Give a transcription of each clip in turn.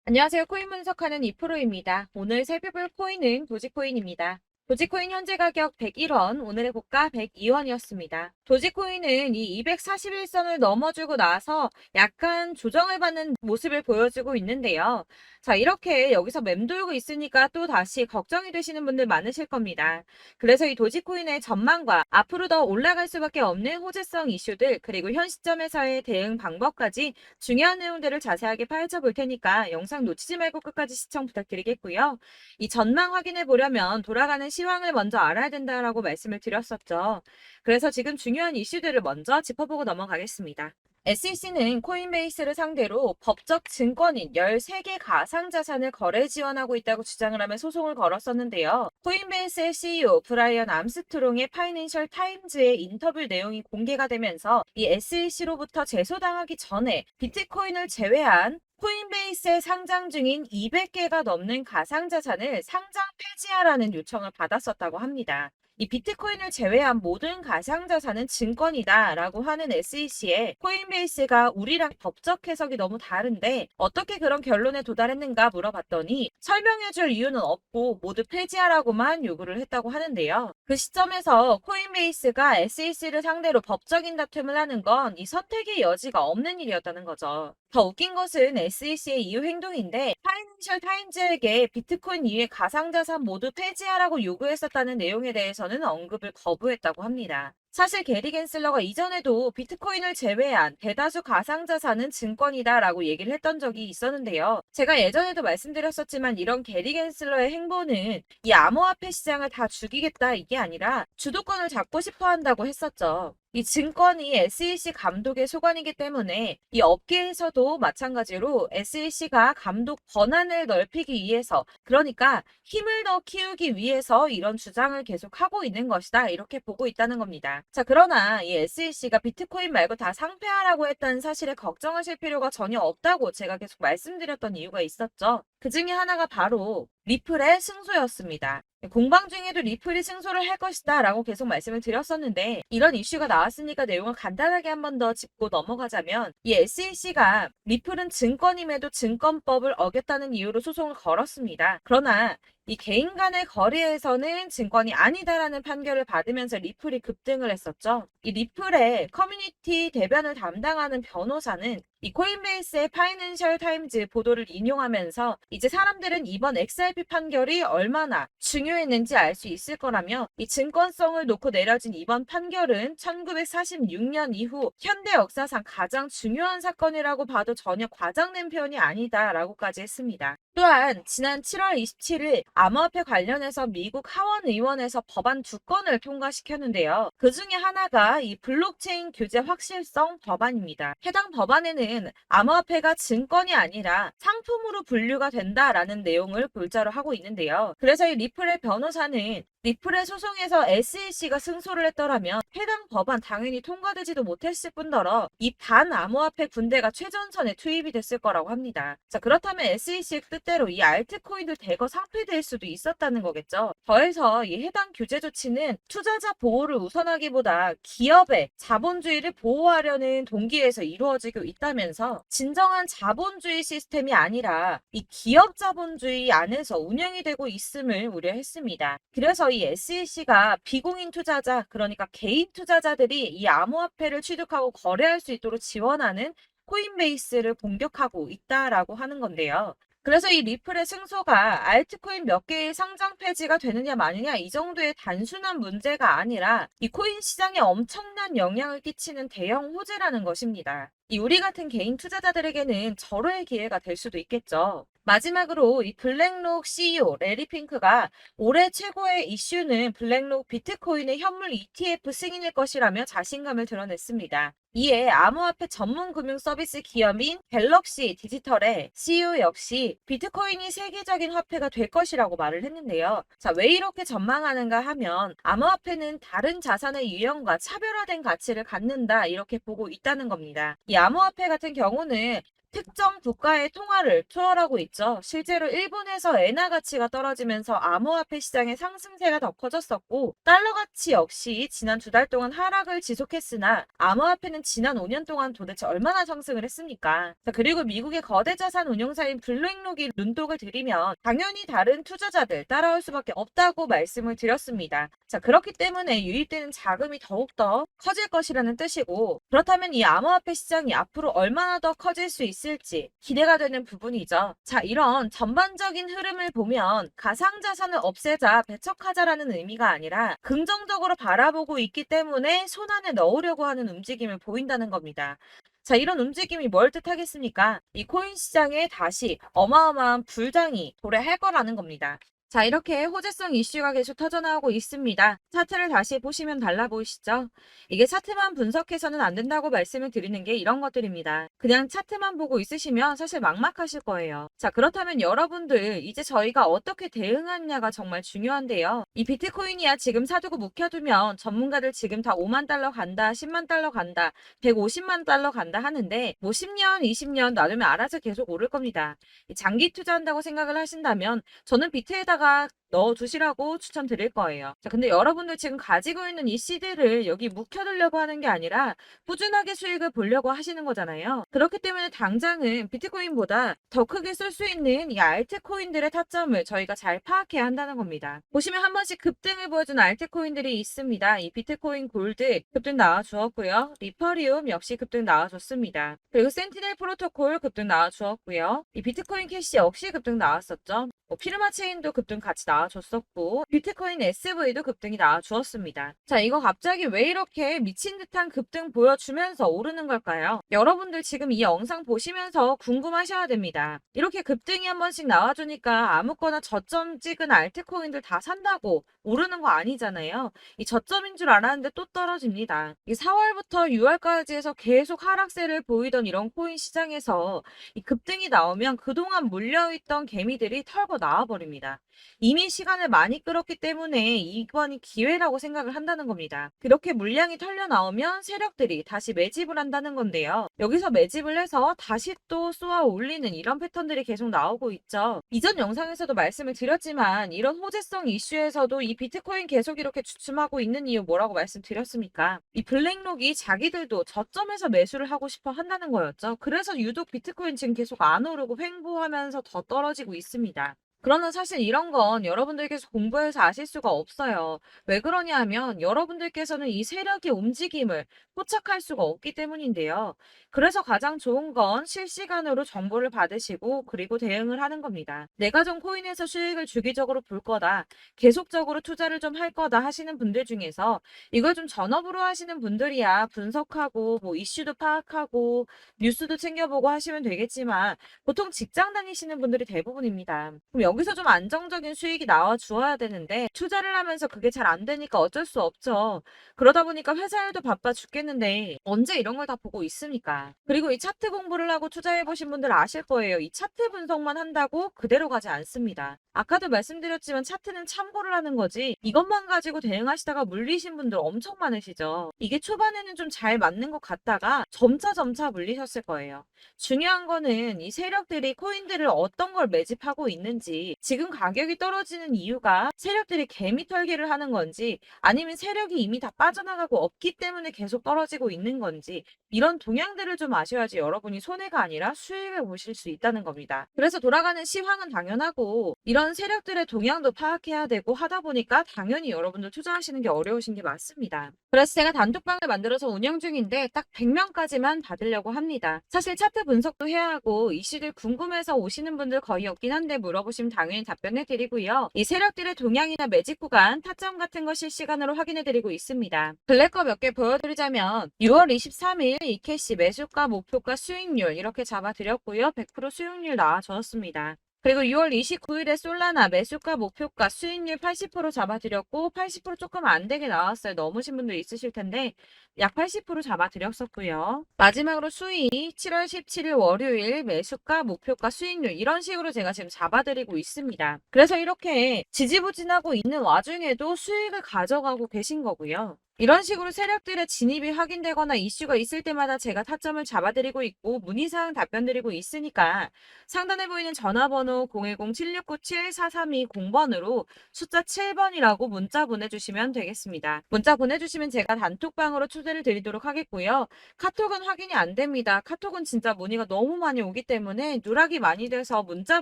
안녕하세요. 코인 분석하는 이프로입니다. 오늘 살펴볼 코인은 도지코인입니다. 도지코인 현재 가격 101원, 오늘의 고가 102원이었습니다. 도지코인은 이 241선을 넘어주고 나서 약간 조정을 받는 모습을 보여주고 있는데요. 자, 이렇게 여기서 맴돌고 있으니까 또 다시 걱정이 되시는 분들 많으실 겁니다. 그래서 이 도지코인의 전망과 앞으로 더 올라갈 수밖에 없는 호재성 이슈들, 그리고 현 시점에서의 대응 방법까지 중요한 내용들을 자세하게 파헤쳐 볼 테니까 영상 놓치지 말고 끝까지 시청 부탁드리겠고요. 이 전망 확인해 보려면 돌아가는 시황을 먼저 알아야 된다라고 말씀을 드렸었죠. 그래서 지금 중요한 이슈들을 먼저 짚어보고 넘어가겠습니다. SEC는 코인베이스를 상대로 법적 증권인 13개 가상자산을 거래 지원하고 있다고 주장을 하며 소송을 걸었었는데요. 코인베이스의 CEO 브라이언 암스트롱의 파이낸셜 타임즈의 인터뷰 내용이 공개가 되면서 이 SEC로부터 제소당하기 전에 비트코인을 제외한 코인베이스에 상장 중인 200개가 넘는 가상자산을 상장 폐지하라는 요청을 받았었다고 합니다. 이 비트코인을 제외한 모든 가상자산은 증권이다라고 하는 SEC에 코인베이스가 우리랑 법적 해석이 너무 다른데 어떻게 그런 결론에 도달했는가 물어봤더니 설명해줄 이유는 없고 모두 폐지하라고만 요구를 했다고 하는데요. 그 시점에서 코인베이스가 SEC를 상대로 법적인 다툼을 하는 건 이 선택의 여지가 없는 일이었다는 거죠. 더 웃긴 것은 SEC의 이후 행동인데 파이낸셜 타임즈에게 비트코인 이외 가상자산 모두 폐지하라고 요구했었다는 내용에 대해서는 언급을 거부했다고 합니다. 사실 게리 겐슬러가 이전에도 비트코인을 제외한 대다수 가상자산은 증권이다라고 얘기를 했던 적이 있었는데요. 제가 예전에도 말씀드렸었지만 이런 게리 겐슬러의 행보는 이 암호화폐 시장을 다 죽이겠다 이게 아니라 주도권을 잡고 싶어 한다고 했었죠. 이 증권이 SEC 감독의 소관이기 때문에 이 업계에서도 마찬가지로 SEC가 감독 권한을 넓히기 위해서 그러니까 힘을 더 키우기 위해서 이런 주장을 계속하고 있는 것이다 이렇게 보고 있다는 겁니다. 자, 그러나 이 SEC가 비트코인 말고 다 상폐하라고 했다는 사실에 걱정하실 필요가 전혀 없다고 제가 계속 말씀드렸던 이유가 있었죠. 그 중에 하나가 바로 리플의 승소였습니다. 공방 중에도 리플이 승소를 할 것이다 라고 계속 말씀을 드렸었는데 이런 이슈가 나왔으니까 내용을 간단하게 한 번 더 짚고 넘어가자면 이 SEC가 리플은 증권임에도 증권법을 어겼다는 이유로 소송을 걸었습니다. 그러나 이 개인 간의 거래에서는 증권이 아니다라는 판결을 받으면서 리플이 급등을 했었죠. 이 리플의 커뮤니티 대변을 담당하는 변호사는 이 코인베이스의 파이낸셜 타임즈 보도를 인용하면서 이제 사람들은 이번 XRP 판결이 얼마나 중요했는지 알 수 있을 거라며 이 증권성을 놓고 내려진 이번 판결은 1946년 이후 현대 역사상 가장 중요한 사건이라고 봐도 전혀 과장된 표현이 아니다라고까지 했습니다. 또한 지난 7월 27일 암호화폐 관련해서 미국 하원 의원에서 법안 2건을 통과시켰는데요. 그 중에 하나가 이 블록체인 규제 확실성 법안입니다. 해당 법안에는 암호화폐가 증권이 아니라 상품으로 분류가 된다라는 내용을 골자로 하고 있는데요. 그래서 이 리플의 변호사는 리플의 소송에서 SEC가 승소를 했더라면 해당 법안 당연히 통과되지도 못했을 뿐더러 이 반암호화폐 군대가 최전선에 투입이 됐을 거라고 합니다. 자, 그렇다면 SEC의 뜻대로 이 알트코인들 대거 상폐될 수도 있었다는 거겠죠. 더해서 이 해당 규제 조치는 투자자 보호를 우선하기보다 기업의 자본주의를 보호하려는 동기에서 이루어지고 있다면서 진정한 자본주의 시스템이 아니라 이 기업 자본주의 안에서 운영이 되고 있음을 우려했습니다. 그래서 이 SEC가 비공인 투자자, 그러니까 개인 투자자들이 이 암호화폐를 취득하고 거래할 수 있도록 지원하는 코인베이스를 공격하고 있다라고 하는 건데요. 그래서 이 리플의 승소가 알트코인 몇 개의 상장 폐지가 되느냐 마느냐 이 정도의 단순한 문제가 아니라 이 코인 시장에 엄청난 영향을 끼치는 대형 호재라는 것입니다. 이 우리 같은 개인 투자자들에게는 절호의 기회가 될 수도 있겠죠. 마지막으로 이 블랙록 CEO 레리 핑크가 올해 최고의 이슈는 블랙록 비트코인의 현물 ETF 승인일 것이라며 자신감을 드러냈습니다. 이에 암호화폐 전문 금융 서비스 기업인 갤럭시 디지털의 CEO 역시 비트코인이 세계적인 화폐가 될 것이라고 말을 했는데요. 자, 왜 이렇게 전망하는가 하면 암호화폐는 다른 자산의 유형과 차별화된 가치를 갖는다 이렇게 보고 있다는 겁니다. 이 암호화폐 같은 경우는 특정 국가의 통화를 초월하고 있죠. 실제로 일본에서 엔화 가치가 떨어지면서 암호화폐 시장의 상승세가 더 커졌었고, 달러 가치 역시 지난 2달 동안 하락을 지속했으나 암호화폐는 지난 5년 동안 도대체 얼마나 상승을 했습니까? 자, 그리고 미국의 거대 자산 운용사인 블랙록이 눈독을 들이면 당연히 다른 투자자들 따라올 수밖에 없다고 말씀을 드렸습니다. 자, 그렇기 때문에 유입되는 자금이 더욱더 커질 것이라는 뜻이고, 그렇다면 이 암호화폐 시장이 앞으로 얼마나 더 커질 수 있을지 기대가 되는 부분이죠. 자, 이런 전반적인 흐름을 보면 가상자산을 없애자, 배척하자라는 의미가 아니라 긍정적으로 바라보고 있기 때문에 손안에 넣으려고 하는 움직임을 보인다는 겁니다. 자, 이런 움직임이 뭘 뜻하겠습니까? 이 코인 시장에 다시 어마어마한 불장이 도래할 거라는 겁니다. 자, 이렇게 호재성 이슈가 계속 터져나오고 있습니다. 차트를 다시 보시면 달라 보이시죠? 이게 차트만 분석해서는 안 된다고 말씀을 드리는 게 이런 것들입니다. 그냥 차트만 보고 있으시면 사실 막막하실 거예요. 자, 그렇다면 여러분들 이제 저희가 어떻게 대응하느냐가 정말 중요한데요. 이 비트코인이야 지금 사두고 묵혀두면 전문가들 지금 다 5만 달러 간다, 10만 달러 간다, 150만 달러 간다 하는데 뭐 10년, 20년 놔두면 알아서 계속 오를 겁니다. 장기 투자한다고 생각을 하신다면 저는 비트에다가 넣어두시라고 추천드릴 거예요. 자, 근데 여러분들 지금 가지고 있는 이 씨들을 여기 묵혀두려고 하는 게 아니라 꾸준하게 수익을 보려고 하시는 거잖아요. 그렇기 때문에 당장은 비트코인보다 더 크게 쏠 수 있는 이 알트코인들의 타점을 저희가 잘 파악해야 한다는 겁니다. 보시면 한 번씩 급등을 보여준 알트코인들이 있습니다. 이 비트코인 골드 급등 나와주었고요. 리퍼리움 역시 급등 나와줬습니다. 그리고 센티넬 프로토콜 급등 나와주었고요. 이 비트코인 캐시 역시 급등 나왔었죠. 피르마 체인도 급등 같이 나와줬었고 비트코인 SV도 급등이 나와주었습니다. 자, 이거 갑자기 왜 이렇게 미친 듯한 급등 보여주면서 오르는 걸까요? 여러분들 지금 이 영상 보시면서 궁금하셔야 됩니다. 이렇게 급등이 한 번씩 나와주니까 아무거나 저점 찍은 알트코인들 다 산다고 오르는 거 아니잖아요. 이 저점인 줄 알았는데 또 떨어집니다. 이 4월부터 6월까지 해서 계속 하락세를 보이던 이런 코인 시장에서 이 급등이 나오면 그동안 물려있던 개미들이 털고 나와버립니다. 이미 시간을 많이 끌었기 때문에 이번이 기회라고 생각을 한다는 겁니다. 그렇게 물량이 털려 나오면 세력들이 다시 매집을 한다는 건데요. 여기서 매집을 해서 다시 또 쏘아 올리는 이런 패턴들이 계속 나오고 있죠. 이전 영상에서도 말씀을 드렸지만 이런 호재성 이슈에서도 이 비트코인 계속 이렇게 주춤하고 있는 이유 뭐라고 말씀드렸습니까? 이 블랙록이 자기들도 저점에서 매수를 하고 싶어 한다는 거였죠. 그래서 유독 비트코인 지금 계속 안 오르고 횡보하면서 더 떨어지고 있습니다. 그러나 사실 이런 건 여러분들께서 공부해서 아실 수가 없어요. 왜 그러냐 하면 여러분들께서는 이 세력의 움직임을 포착할 수가 없기 때문인데요. 그래서 가장 좋은 건 실시간으로 정보를 받으시고 그리고 대응을 하는 겁니다. 내가 좀 코인에서 수익을 주기적으로 볼 거다. 계속적으로 투자를 좀 할 거다 하시는 분들 중에서 이걸 좀 전업으로 하시는 분들이야 분석하고 뭐 이슈도 파악하고 뉴스도 챙겨보고 하시면 되겠지만 보통 직장 다니시는 분들이 대부분입니다. 그럼 여기서 좀 안정적인 수익이 나와 주어야 되는데 투자를 하면서 그게 잘 안 되니까 어쩔 수 없죠. 그러다 보니까 회사 일도 바빠 죽겠는데 언제 이런 걸 다 보고 있습니까? 그리고 이 차트 공부를 하고 투자해 보신 분들 아실 거예요. 이 차트 분석만 한다고 그대로 가지 않습니다. 아까도 말씀드렸지만 차트는 참고를 하는 거지 이것만 가지고 대응하시다가 물리신 분들 엄청 많으시죠. 이게 초반에는 좀 잘 맞는 것 같다가 점차 물리셨을 거예요. 중요한 거는 이 세력들이 코인들을 어떤 걸 매집하고 있는지, 지금 가격이 떨어지는 이유가 세력들이 개미 털기를 하는 건지 아니면 세력이 이미 다 빠져나가고 없기 때문에 계속 떨어지고 있는 건지 이런 동향들을 좀 아셔야지 여러분이 손해가 아니라 수익을 보실 수 있다는 겁니다. 그래서 돌아가는 시황은 당연하고 이런 세력들의 동향도 파악해야 되고 하다 보니까 당연히 여러분들 투자하시는 게 어려우신 게 맞습니다. 그래서 제가 단톡방을 만들어서 운영 중인데 딱 100명까지만 받으려고 합니다. 사실 차트 분석도 해야 하고 이슈들 궁금해서 오시는 분들 거의 없긴 한데 물어보시면 당연히 답변해 드리고요. 이 세력들의 동향이나 매집 구간, 타점 같은 거 실시간으로 확인해 드리고 있습니다. 블랙거 몇 개 보여드리자면 6월 23일 이캐시 매수가, 목표가, 수익률 이렇게 잡아드렸고요. 100% 수익률 나와줬습니다. 그리고 6월 29일에 솔라나 매수가, 목표가, 수익률 80% 잡아드렸고 80% 조금 안 되게 나왔어요. 넘으신 분들 있으실 텐데 약 80% 잡아드렸었고요. 마지막으로 수익 7월 17일 월요일 매수가, 목표가, 수익률 이런 식으로 제가 지금 잡아드리고 있습니다. 그래서 이렇게 지지부진하고 있는 와중에도 수익을 가져가고 계신 거고요. 이런 식으로 세력들의 진입이 확인되거나 이슈가 있을 때마다 제가 타점을 잡아드리고 있고 문의사항 답변드리고 있으니까 상단에 보이는 전화번호 010-7697-4320번으로 숫자 7번이라고 문자 보내주시면 되겠습니다. 문자 보내주시면 제가 단톡방으로 초대를 드리도록 하겠고요. 카톡은 확인이 안 됩니다. 카톡은 진짜 문의가 너무 많이 오기 때문에 누락이 많이 돼서 문자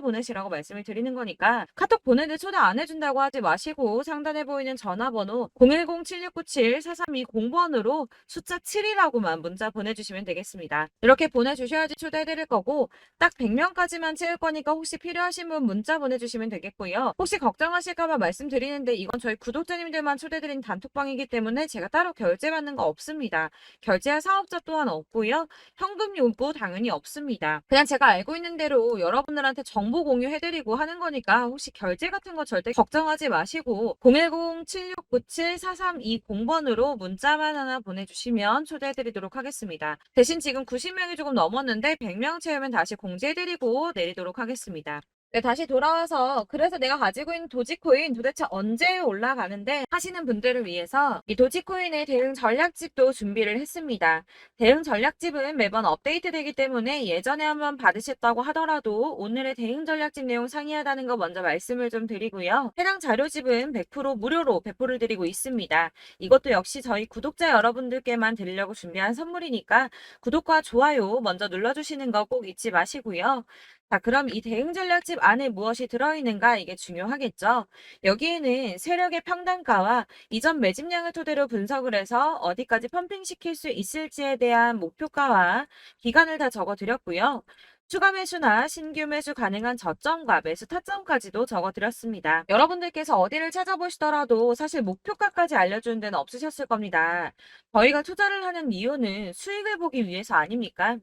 보내시라고 말씀을 드리는 거니까 카톡 보내는데 초대 안 해준다고 하지 마시고 상단에 보이는 전화번호 010-7697-4320번으로 숫자 7이라고만 문자 보내주시면 되겠습니다. 이렇게 보내주셔야지 초대해드릴 거고 딱 100명까지만 채울 거니까 혹시 필요하신 분 문자 보내주시면 되겠고요. 혹시 걱정하실까봐 말씀드리는데 이건 저희 구독자님들만 초대드린 단톡방이기 때문에 제가 따로 결제받는 거 없습니다. 결제할 사업자 또한 없고요. 현금 요구 당연히 없습니다. 그냥 제가 알고 있는 대로 여러분들한테 정보 공유해드리고 하는 거니까 혹시 결제 같은 거 절대 걱정하지 마시고 010-7697-4320번으로 문자만 하나 보내주시면 초대해드리도록 하겠습니다. 대신 지금 90명이 조금 넘었는데 100명 채우면 다시 공지해드리고 내리도록 하겠습니다. 네, 다시 돌아와서 그래서 내가 가지고 있는 도지코인 도대체 언제 올라가는데 하시는 분들을 위해서 이 도지코인의 대응 전략집도 준비를 했습니다. 대응 전략집은 매번 업데이트되기 때문에 예전에 한번 받으셨다고 하더라도 오늘의 대응 전략집 내용 상이하다는 거 먼저 말씀을 좀 드리고요. 해당 자료집은 100% 무료로 배포를 드리고 있습니다. 이것도 역시 저희 구독자 여러분들께만 드리려고 준비한 선물이니까 구독과 좋아요 먼저 눌러주시는 거 꼭 잊지 마시고요. 자, 그럼 이 대응 전략집 안에 무엇이 들어있는가 이게 중요하겠죠. 여기에는 세력의 평단가와 이전 매집량을 토대로 분석을 해서 어디까지 펌핑시킬 수 있을지에 대한 목표가와 기간을 다 적어드렸고요. 추가 매수나 신규 매수 가능한 저점과 매수 타점까지도 적어드렸습니다. 여러분들께서 어디를 찾아보시더라도 사실 목표가까지 알려주는 데는 없으셨을 겁니다. 저희가 투자를 하는 이유는 수익을 보기 위해서 아닙니까?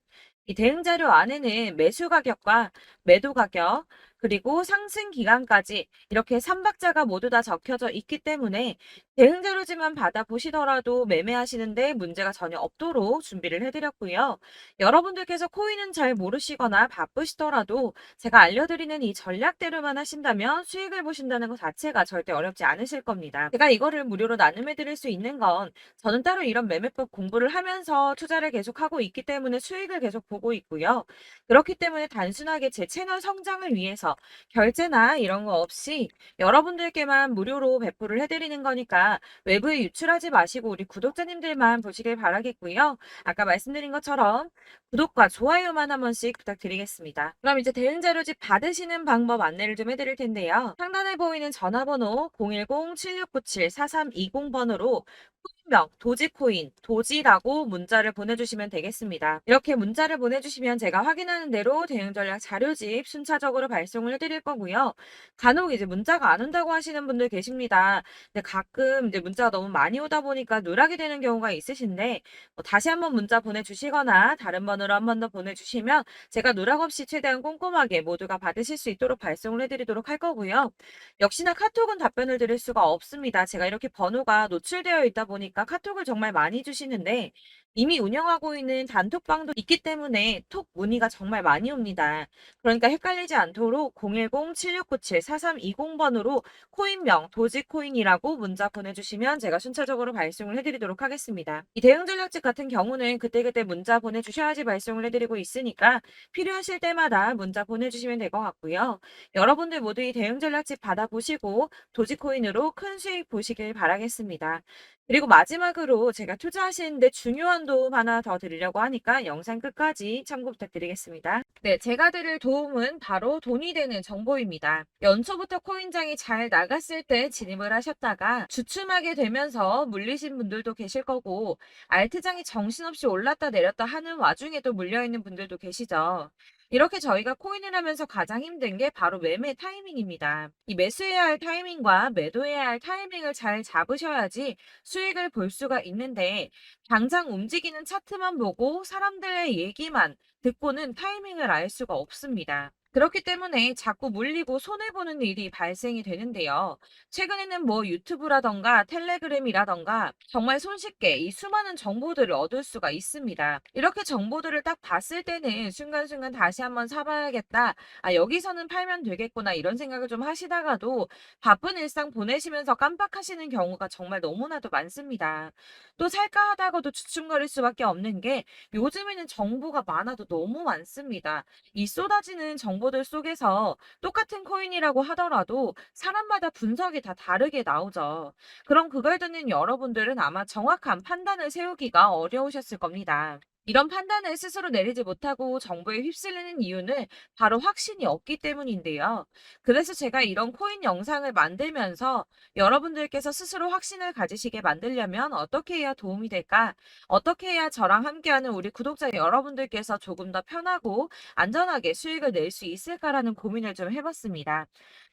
이 대응 자료 안에는 매수 가격과 매도 가격, 그리고 상승 기간까지 이렇게 3박자가 모두 다 적혀져 있기 때문에 대응 자료지만 받아보시더라도 매매하시는데 문제가 전혀 없도록 준비를 해드렸고요. 여러분들께서 코인은 잘 모르시거나 바쁘시더라도 제가 알려드리는 이 전략대로만 하신다면 수익을 보신다는 것 자체가 절대 어렵지 않으실 겁니다. 제가 이거를 무료로 나눔해드릴 수 있는 건 저는 따로 이런 매매법 공부를 하면서 투자를 계속하고 있기 때문에 수익을 계속 보고 있고요. 그렇기 때문에 단순하게 제 채널 성장을 위해서 결제나 이런 거 없이 여러분들께만 무료로 배포를 해드리는 거니까 외부에 유출하지 마시고 우리 구독자님들만 보시길 바라겠고요. 아까 말씀드린 것처럼 구독과 좋아요만 한 번씩 부탁드리겠습니다. 그럼 이제 대응 자료집 받으시는 방법 안내를 좀 해드릴 텐데요. 상단에 보이는 전화번호 010-7697-4320번으로 코인명, 도지코인, 도지라고 문자를 보내주시면 되겠습니다. 이렇게 문자를 보내주시면 제가 확인하는 대로 대응 전략 자료집 순차적으로 발송을 해드릴 거고요. 간혹 이제 문자가 안 온다고 하시는 분들 계십니다. 근데 가끔 이제 문자가 너무 많이 오다 보니까 누락이 되는 경우가 있으신데 다시 한번 문자 보내주시거나 다른 번호로 한 번 더 보내주시면 제가 누락 없이 최대한 꼼꼼하게 모두가 받으실 수 있도록 발송을 해드리도록 할 거고요. 역시나 카톡은 답변을 드릴 수가 없습니다. 제가 이렇게 번호가 노출되어 있다 보니까 카톡을 정말 많이 주시는데 이미 운영하고 있는 단톡방도 있기 때문에 톡 문의가 정말 많이 옵니다. 그러니까 헷갈리지 않도록 010-7697-4320번으로 코인명 도지코인이라고 문자 보내주시면 제가 순차적으로 발송을 해드리도록 하겠습니다. 이 대응 전략집 같은 경우는 그때그때 문자 보내주셔야지 발송을 해드리고 있으니까 필요하실 때마다 문자 보내주시면 될 것 같고요. 여러분들 모두 이 대응 전략집 받아보시고 도지코인으로 큰 수익 보시길 바라겠습니다. 그리고 마지막으로 제가 투자하시는데 중요한 도움 하나 더 드리려고 하니까 영상 끝까지 참고 부탁드리겠습니다. 네, 제가 드릴 도움은 바로 돈이 되는 정보입니다. 연초부터 코인장이 잘 나갔을 때 진입을 하셨다가 주춤하게 되면서 물리신 분들도 계실 거고 알트장이 정신없이 올랐다 내렸다 하는 와중에도 물려있는 분들도 계시죠. 이렇게 저희가 코인을 하면서 가장 힘든 게 바로 매매 타이밍입니다. 이 매수해야 할 타이밍과 매도해야 할 타이밍을 잘 잡으셔야지 수익을 볼 수가 있는데 당장 움직이는 차트만 보고 사람들의 얘기만 듣고는 타이밍을 알 수가 없습니다. 그렇기 때문에 자꾸 물리고 손해보는 일이 발생이 되는데요. 최근에는 뭐 유튜브라던가 텔레그램이라던가 정말 손쉽게 이 수많은 정보들을 얻을 수가 있습니다. 이렇게 정보들을 딱 봤을 때는 순간순간 다시 한번 사봐야겠다. 아, 여기서는 팔면 되겠구나. 이런 생각을 좀 하시다가도 바쁜 일상 보내시면서 깜빡하시는 경우가 정말 너무나도 많습니다. 또 살까 하다가도 주춤거릴 수밖에 없는 게 요즘에는 정보가 많아도 너무 많습니다. 이 쏟아지는 정보들 속에서 똑같은 코인이라고 하더라도 사람마다 분석이 다 다르게 나오죠. 그럼 그걸 듣는 여러분들은 아마 정확한 판단을 세우기가 어려우셨을 겁니다. 이런 판단을 스스로 내리지 못하고 정보에 휩쓸리는 이유는 바로 확신이 없기 때문인데요. 그래서 제가 이런 코인 영상을 만들면서 여러분들께서 스스로 확신을 가지시게 만들려면 어떻게 해야 도움이 될까? 어떻게 해야 저랑 함께하는 우리 구독자 여러분들께서 조금 더 편하고 안전하게 수익을 낼 수 있을까라는 고민을 좀 해봤습니다.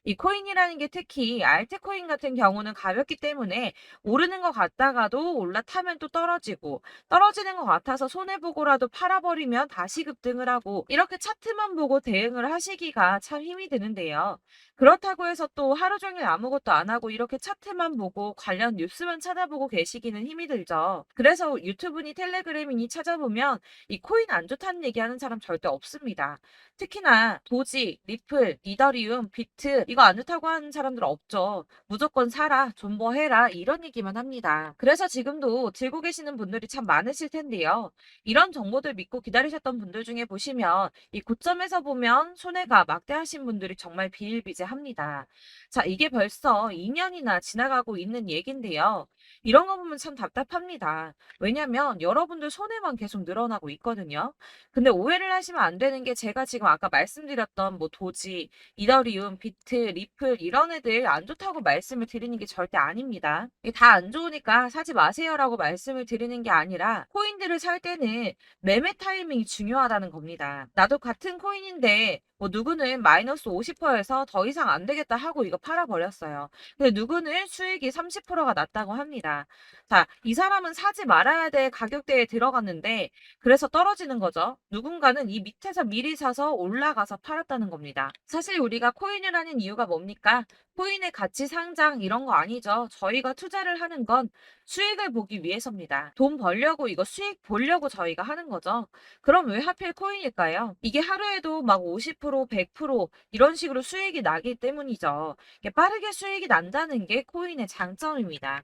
이 코인이라는 게 특히 알트코인 같은 경우는 가볍기 때문에 오르는 것 같다가도 올라타면 또 떨어지고 떨어지는 것 같아서 손해보고라도 팔아버리면 다시 급등을 하고 이렇게 차트만 보고 대응을 하시기가 참 힘이 드는데요. 그렇다고 해서 또 하루 종일 아무것도 안 하고 이렇게 차트만 보고 관련 뉴스만 찾아보고 계시기는 힘이 들죠. 그래서 유튜브니 텔레그램이니 찾아보면 이 코인 안 좋다는 얘기하는 사람 절대 없습니다. 특히나 도지, 리플, 이더리움, 비트 이거 안 좋다고 하는 사람들 없죠. 무조건 사라, 존버해라 이런 얘기만 합니다. 그래서 지금도 들고 계시는 분들이 참 많으실 텐데요. 이런 정보들 믿고 기다리셨던 분들 중에 보시면 이 고점에서 보면 손해가 막대하신 분들이 정말 비일비재합니다. 자, 이게 벌써 2년이나 지나가고 있는 얘긴데요. 이런 거 보면 참 답답합니다. 왜냐면 여러분들 손해만 계속 늘어나고 있거든요. 근데 오해를 하시면 안 되는 게 제가 지금 아까 말씀드렸던 뭐 도지, 이더리움, 비트, 리플 이런 애들 안 좋다고 말씀을 드리는 게 절대 아닙니다. 이게 다 안 좋으니까 사지 마세요라고 말씀을 드리는 게 아니라 코인들을 살 때는 매매 타이밍이 중요하다는 겁니다. 나도 같은 코인인데 뭐 누구는 마이너스 50%에서 더 이상 안 되겠다 하고 이거 팔아버렸어요. 근데 누구는 수익이 30%가 났다고 합니다. 자, 이 사람은 사지 말아야 될 가격대에 들어갔는데 그래서 떨어지는 거죠. 누군가는 이 밑에서 미리 사서 올라가서 팔았다는 겁니다. 사실 우리가 코인을 하는 이유가 뭡니까? 코인의 가치 상장 이런 거 아니죠. 저희가 투자를 하는 건 수익을 보기 위해서입니다. 돈 벌려고 이거 수익 보려고 저희가 하는 거죠. 그럼 왜 하필 코인일까요? 이게 하루에도 막 50%, 100% 이런 식으로 수익이 나기 때문이죠. 이게 빠르게 수익이 난다는 게 코인의 장점입니다.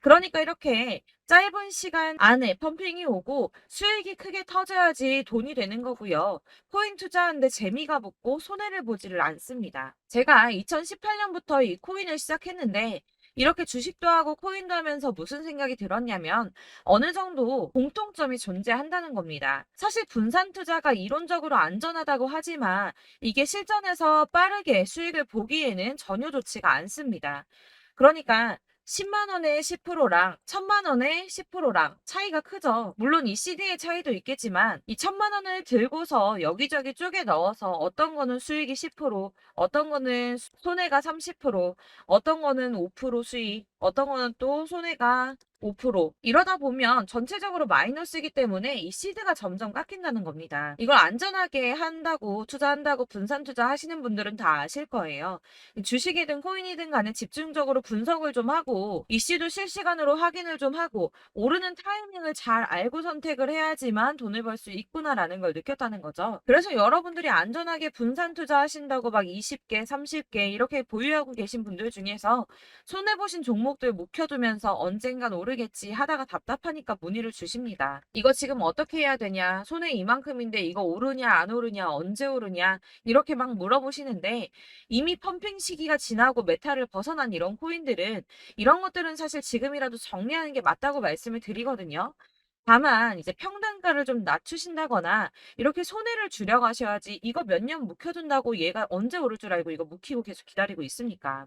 그러니까 이렇게 짧은 시간 안에 펌핑이 오고 수익이 크게 터져야지 돈이 되는 거고요. 코인 투자하는데 재미가 붙고 손해를 보지를 않습니다. 제가 2018년부터 이 코인을 시작했는데 이렇게 주식도 하고 코인도 하면서 무슨 생각이 들었냐면 어느 정도 공통점이 존재한다는 겁니다. 사실 분산 투자가 이론적으로 안전하다고 하지만 이게 실전에서 빠르게 수익을 보기에는 전혀 좋지가 않습니다. 그러니까 10만 원에 10%랑 1000만 원에 10%랑 차이가 크죠. 물론 이 CD의 차이도 있겠지만 이 1000만 원을 들고서 여기저기 쪼개 넣어서 어떤 거는 수익이 10%, 어떤 거는 손해가 30%, 어떤 거는 5% 수익, 어떤 거는 또 손해가 5% 이러다 보면 전체적으로 마이너스이기 때문에 이 시드가 점점 깎인다는 겁니다. 이걸 안전하게 한다고 투자한다고 분산 투자하시는 분들은 다 아실 거예요. 주식이든 코인이든 간에 집중적으로 분석을 좀 하고 이슈도 실시간으로 확인을 좀 하고 오르는 타이밍을 잘 알고 선택을 해야지만 돈을 벌 수 있구나라는 걸 느꼈다는 거죠. 그래서 여러분들이 안전하게 분산 투자하신다고 막 20개, 30개 이렇게 보유하고 계신 분들 중에서 손해보신 종목들 묵혀두면서 언젠간 오르겠지 하다가 답답하니까 문의를 주십니다. 이거 지금 어떻게 해야 되냐? 손해 이만큼인데 이거 오르냐 안 오르냐 언제 오르냐 이렇게 막 물어보시는데 이미 펌핑 시기가 지나고 메타를 벗어난 이런 코인들은 이런 것들은 사실 지금이라도 정리하는 게 맞다고 말씀을 드리거든요. 다만 이제 평단가를 좀 낮추신다거나 이렇게 손해를 줄여가셔야지 이거 몇 년 묵혀둔다고 얘가 언제 오를 줄 알고 이거 묵히고 계속 기다리고 있습니까?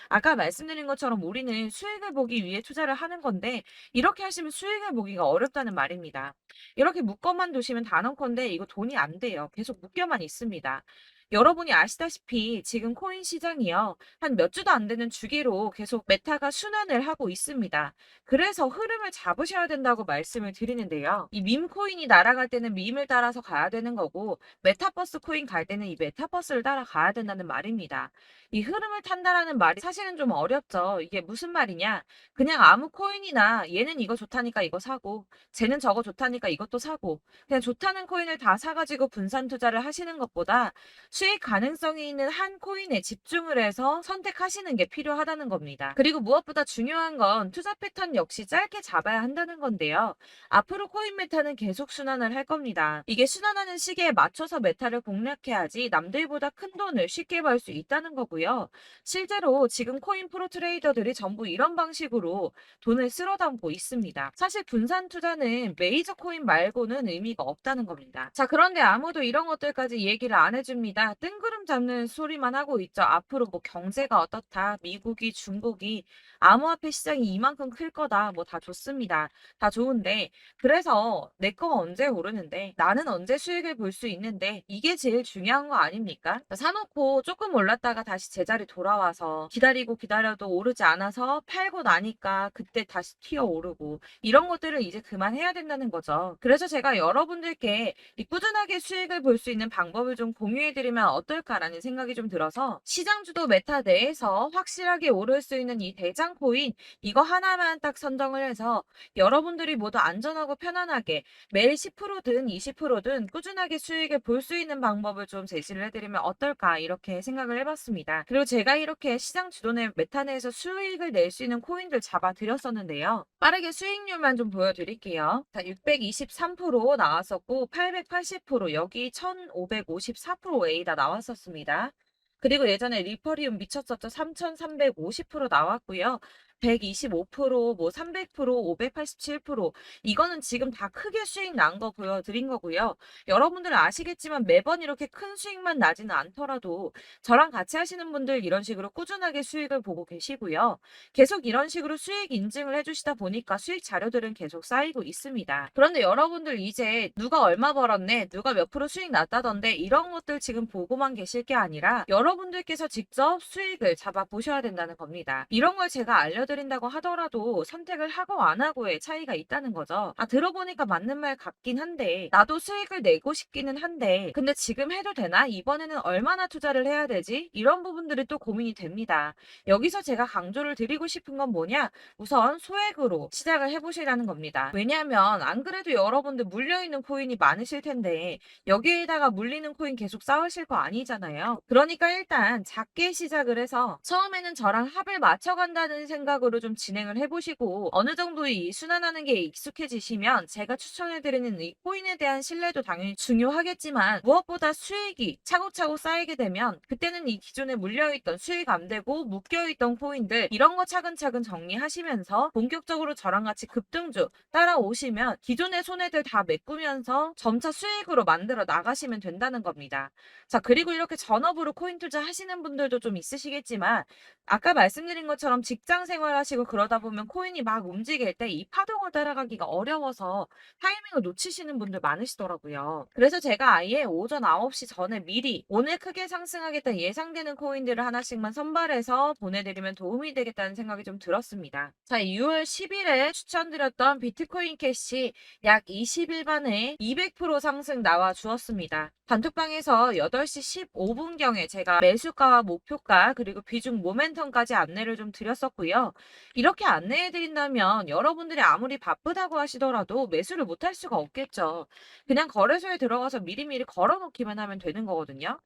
아까 말씀드린 것처럼 우리는 수익을 보기 위해 투자를 하는 건데 이렇게 하시면 수익을 보기가 어렵다는 말입니다. 이렇게 묶어만 두시면 단언컨대 이거 돈이 안 돼요. 계속 묶여만 있습니다. 여러분이 아시다시피 지금 코인 시장이요. 한 몇 주도 안 되는 주기로 계속 메타가 순환을 하고 있습니다. 그래서 흐름을 잡으셔야 된다고 말씀을 드리는데요. 이 밈 코인이 날아갈 때는 밈을 따라서 가야 되는 거고, 메타버스 코인 갈 때는 이 메타버스를 따라가야 된다는 말입니다. 이 흐름을 탄다라는 말이 사실은 좀 어렵죠. 이게 무슨 말이냐? 그냥 아무 코인이나 얘는 이거 좋다니까 이거 사고, 쟤는 저거 좋다니까 이것도 사고, 그냥 좋다는 코인을 다 사가지고 분산 투자를 하시는 것보다 수익 가능성이 있는 한 코인에 집중을 해서 선택하시는 게 필요하다는 겁니다. 그리고 무엇보다 중요한 건 투자 패턴 역시 짧게 잡아야 한다는 건데요. 앞으로 코인 메타는 계속 순환을 할 겁니다. 이게 순환하는 시기에 맞춰서 메타를 공략해야지 남들보다 큰 돈을 쉽게 벌 수 있다는 거고요. 실제로 지금 코인 프로 트레이더들이 전부 이런 방식으로 돈을 쓸어 담고 있습니다. 사실 분산 투자는 메이저 코인 말고는 의미가 없다는 겁니다. 자, 그런데 아무도 이런 것들까지 얘기를 안 해줍니다. 뜬구름 잡는 소리만 하고 있죠. 앞으로 뭐 경제가 어떻다, 미국이, 중국이, 암호화폐 시장이 이만큼 클 거다, 뭐 다 좋습니다. 다 좋은데, 그래서 내 거가 언제 오르는데, 나는 언제 수익을 볼 수 있는데, 이게 제일 중요한 거 아닙니까? 사놓고 조금 올랐다가 다시 제자리 돌아와서 기다리고 기다려도 오르지 않아서 팔고 나니까 그때 다시 튀어 오르고, 이런 것들을 이제 그만해야 된다는 거죠. 그래서 제가 여러분들께 이 꾸준하게 수익을 볼 수 있는 방법을 좀 공유해드리면 어떨까라는 생각이 좀 들어서, 시장주도 메타 내에서 확실하게 오를 수 있는 이 대장 코인, 이거 하나만 딱 선정을 해서 여러분들이 모두 안전하고 편안하게 매일 10%든 20%든 꾸준하게 수익을 볼 수 있는 방법을 좀 제시를 해드리면 어떨까, 이렇게 생각을 해봤습니다. 그리고 제가 이렇게 시장 주도내 메타 내에서 수익을 낼 수 있는 코인들 잡아드렸었는데요. 빠르게 수익률만 좀 보여드릴게요. 자, 623% 나왔었고 880%, 여기 1554%A다 나왔었습니다. 그리고 예전에 리퍼리움 미쳤었죠. 3350% 나왔고요. 125%, 뭐 300%, 587%, 이거는 지금 다 크게 수익 난 거 보여드린 거고요. 여러분들은 아시겠지만 매번 이렇게 큰 수익만 나지는 않더라도 저랑 같이 하시는 분들 이런 식으로 꾸준하게 수익을 보고 계시고요. 계속 이런 식으로 수익 인증을 해주시다 보니까 수익 자료들은 계속 쌓이고 있습니다. 그런데 여러분들 이제 누가 얼마 벌었네, 누가 몇 프로 수익 났다던데, 이런 것들 지금 보고만 계실 게 아니라 여러분들께서 직접 수익을 잡아 보셔야 된다는 겁니다. 이런 걸 제가 알려드린다고 하더라도 선택을 하고 안 하고의 차이가 있다는 거죠. 아, 들어보니까 맞는 말 같긴 한데, 나도 수익을 내고 싶기는 한데, 근데 지금 해도 되나? 이번에는 얼마나 투자를 해야 되지? 이런 부분들이 또 고민이 됩니다. 여기서 제가 강조를 드리고 싶은 건 뭐냐? 우선 소액으로 시작을 해보시라는 겁니다. 왜냐하면 안 그래도 여러분들 물려있는 코인이 많으실 텐데 여기에다가 물리는 코인 계속 쌓으실 거 아니잖아요. 그러니까 일단 작게 시작을 해서 처음에는 저랑 합을 맞춰간다는 생각으로 좀 진행을 해보시고, 어느 정도 이 순환하는 게 익숙해지시면 제가 추천해드리는 이 코인에 대한 신뢰도 당연히 중요하겠지만, 무엇보다 수익이 차곡차곡 쌓이게 되면 그때는 이 기존에 물려있던 수익 안 되고 묶여있던 코인들, 이런 거 차근차근 정리하시면서 본격적으로 저랑 같이 급등주 따라오시면 기존의 손해들 다 메꾸면서 점차 수익으로 만들어 나가시면 된다는 겁니다. 자, 그리고 이렇게 전업으로 코인 투자 하시는 분들도 좀 있으시겠지만, 아까 말씀드린 것처럼 직장 생활하시고 그러다 보면 코인이 막 움직일 때 이 파동을 따라가기가 어려워서 타이밍을 놓치시는 분들 많으시더라고요. 그래서 제가 아예 오전 9시 전에 미리 오늘 크게 상승하겠다 예상되는 코인들을 하나씩만 선발해서 보내드리면 도움이 되겠다는 생각이 좀 들었습니다. 자, 6월 10일에 추천드렸던 비트코인 캐시 약 20일 만에 200% 상승 나와 주었습니다. 단톡방에서 8시 15분경에 제가 매수가와 목표가 그리고 비중 모멘텀까지 안내를 좀 드렸었고요. 이렇게 안내해 드린다면 여러분들이 아무리 바쁘다고 하시더라도 매수를 못할 수가 없겠죠. 그냥 거래소에 들어가서 미리미리 걸어놓기만 하면 되는 거거든요.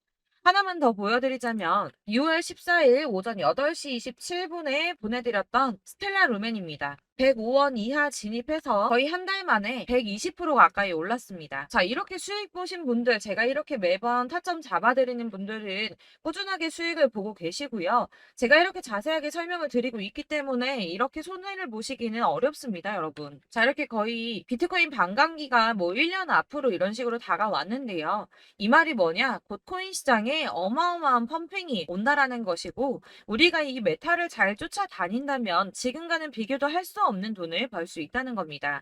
하나만 더 보여드리자면 6월 14일 오전 8시 27분에 보내드렸던 스텔라 루멘입니다. 105원 이하 진입해서 거의 한 달 만에 120% 가까이 올랐습니다. 자, 이렇게 수익 보신 분들, 제가 이렇게 매번 타점 잡아드리는 분들은 꾸준하게 수익을 보고 계시고요. 제가 이렇게 자세하게 설명을 드리고 있기 때문에 이렇게 손해를 보시기는 어렵습니다, 여러분. 자, 이렇게 거의 비트코인 반감기가 뭐 1년 앞으로 이런 식으로 다가왔는데요. 이 말이 뭐냐? 곧 코인 시장에 어마어마한 펌핑이 온다라는 것이고, 우리가 이 메타를 잘 쫓아다닌다면 지금과는 비교도 할 수 수가 없는 돈을 벌 수 있다는 겁니다.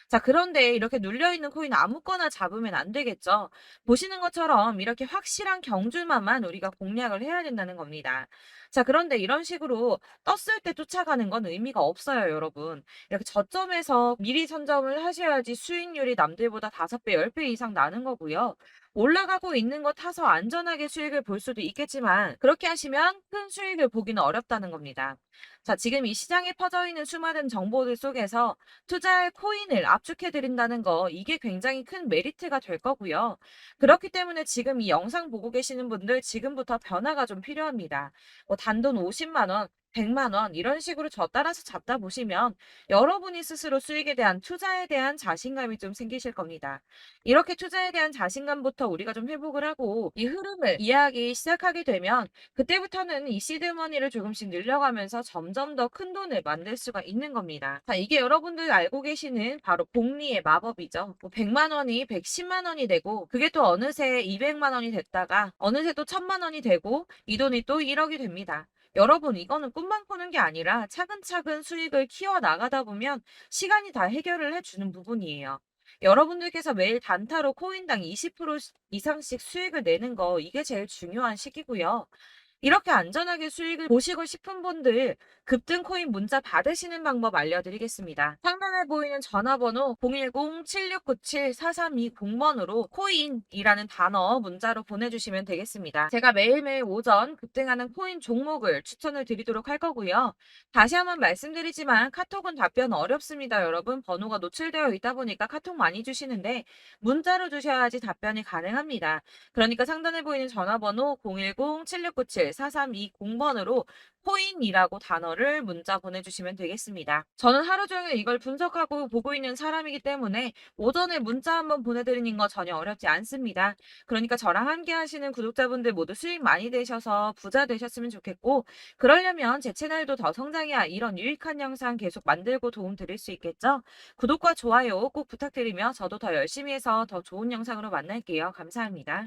자, 그런데 이렇게 눌려있는 코인 아무거나 잡으면 안 되겠죠. 보시는 것처럼 이렇게 확실한 경주만만 우리가 공략을 해야 된다는 겁니다. 자, 그런데 이런 식으로 떴을 때 쫓아가는 건 의미가 없어요, 여러분. 이렇게 저점에서 미리 선점을 하셔야지 수익률이 남들보다 5배, 10배 이상 나는 거고요. 올라가고 있는 거 타서 안전하게 수익을 볼 수도 있겠지만 그렇게 하시면 큰 수익을 보기는 어렵다는 겁니다. 자, 지금 이 시장에 퍼져 있는 수많은 정보들 속에서 투자할 코인을 압축해 드린다는 거 이게 굉장히 큰 메리트가 될 거고요. 그렇기 때문에 지금 이 영상 보고 계시는 분들 지금부터 변화가 좀 필요합니다. 뭐 단돈 50만 원, 100만 원 이런 식으로 저 따라서 잡다 보시면 여러분이 스스로 수익에 대한 투자에 대한 자신감이 좀 생기실 겁니다. 이렇게 투자에 대한 자신감부터 우리가 좀 회복을 하고 이 흐름을 이해하기 시작하게 되면 그때부터는 이 시드머니를 조금씩 늘려가면서 점점 더 큰 돈을 만들 수가 있는 겁니다. 자, 이게 여러분들 알고 계시는 바로 복리의 마법이죠. 뭐 100만 원이 110만 원이 되고 그게 또 어느새 200만 원이 됐다가 어느새 또 1000만 원이 되고 이 돈이 또 1억이 됩니다. 여러분, 이거는 꿈만 꾸는 게 아니라 차근차근 수익을 키워 나가다 보면 시간이 다 해결을 해주는 부분이에요. 여러분들께서 매일 단타로 코인당 20% 이상씩 수익을 내는 거 이게 제일 중요한 시기고요. 이렇게 안전하게 수익을 보시고 싶은 분들 급등 코인 문자 받으시는 방법 알려드리겠습니다. 상단에 보이는 전화번호 010-7697-4320번으로 코인이라는 단어 문자로 보내주시면 되겠습니다. 제가 매일매일 오전 급등하는 코인 종목을 추천을 드리도록 할 거고요. 다시 한번 말씀드리지만 카톡은 답변 어렵습니다. 여러분, 번호가 노출되어 있다 보니까 카톡 많이 주시는데 문자로 주셔야지 답변이 가능합니다. 그러니까 상단에 보이는 전화번호 010-7697-4320번으로 코인이라고 단어를 문자 보내주시면 되겠습니다. 저는 하루 종일 이걸 분석하고 보고 있는 사람이기 때문에 오전에 문자 한번 보내드리는 거 전혀 어렵지 않습니다. 그러니까 저랑 함께 하시는 구독자분들 모두 수익 많이 되셔서 부자 되셨으면 좋겠고 그러려면 제 채널도 더 성장해야 이런 유익한 영상 계속 만들고 도움 드릴 수 있겠죠? 구독과 좋아요 꼭 부탁드리며 저도 더 열심히 해서 더 좋은 영상으로 만날게요. 감사합니다.